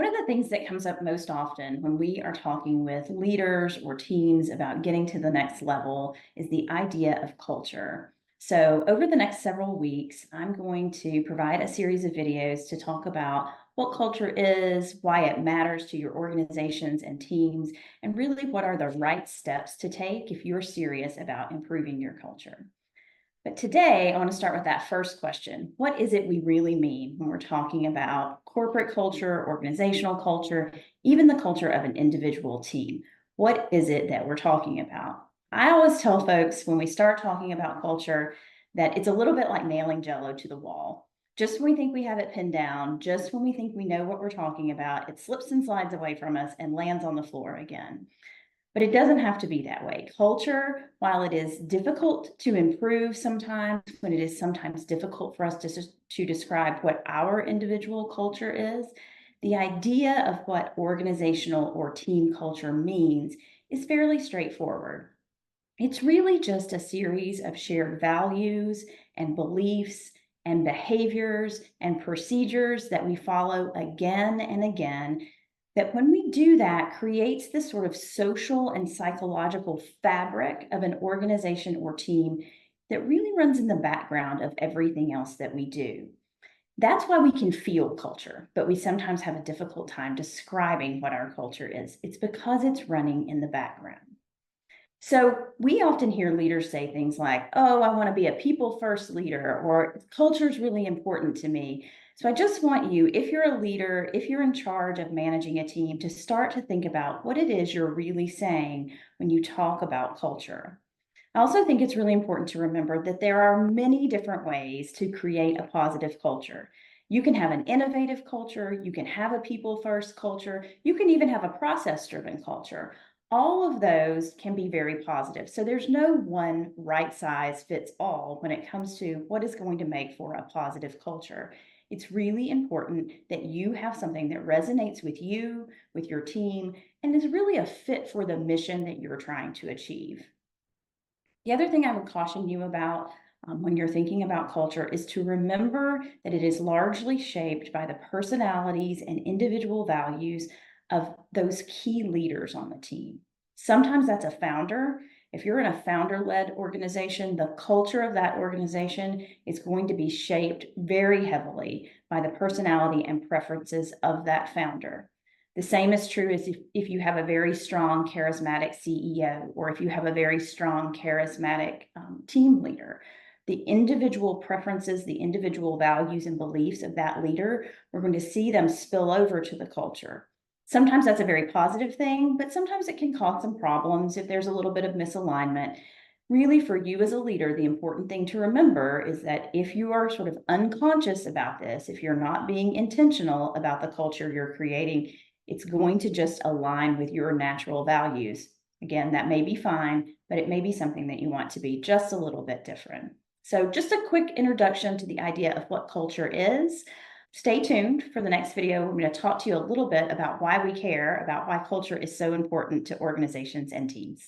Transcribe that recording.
One of the things that comes up most often when we are talking with leaders or teams about getting to the next level is the idea of culture. So, over the next several weeks, I'm going to provide a series of videos to talk about what culture is, why it matters to your organizations and teams, and really what are the right steps to take if you're serious about improving your culture. But today, I want to start with that first question. What is it we really mean when we're talking about corporate culture, organizational culture, even the culture of an individual team? What is it that we're talking about? I always tell folks when we start talking about culture that it's a little bit like nailing jello to the wall. Just when we think we have it pinned down, just when we think we know what we're talking about, it slips and slides away from us and lands on the floor again. But it doesn't have to be that way. Culture, while it is difficult to improve sometimes, when it is sometimes difficult for us to describe what our individual culture is, the idea of what organizational or team culture means is fairly straightforward. It's really just a series of shared values and beliefs and behaviors and procedures that we follow again and again, that when we do that creates this sort of social and psychological fabric of an organization or team that really runs in the background of everything else that we do. That's why we can feel culture, but we sometimes have a difficult time describing what our culture is. It's because it's running in the background. So we often hear leaders say things like, oh, I want to be a people first leader, or culture is really important to me. So I just want you, if you're a leader, if you're in charge of managing a team, to start to think about what it is you're really saying when you talk about culture. I also think it's really important to remember that there are many different ways to create a positive culture. You can have an innovative culture, you can have a people first culture, you can even have a process driven culture. All of those can be very positive. So there's no one right size fits all when it comes to what is going to make for a positive culture. It's really important that you have something that resonates with you, with your team, and is really a fit for the mission that you're trying to achieve. The other thing I would caution you about when you're thinking about culture is to remember that it is largely shaped by the personalities and individual values of those key leaders on the team. Sometimes that's a founder. If you're in a founder led organization, the culture of that organization is going to be shaped very heavily by the personality and preferences of that founder. The same is true as if you have a very strong, charismatic CEO, or if you have a very strong, charismatic team leader. The individual preferences, the individual values and beliefs of that leader, we're going to see them spill over to the culture. Sometimes that's a very positive thing, but sometimes it can cause some problems if there's a little bit of misalignment. Really, for you as a leader, the important thing to remember is that if you are sort of unconscious about this, if you're not being intentional about the culture you're creating, it's going to just align with your natural values. Again, that may be fine, but it may be something that you want to be just a little bit different. So, just a quick introduction to the idea of what culture is. Stay tuned for the next video. We're going to talk to you a little bit about why we care, about why culture is so important to organizations and teams.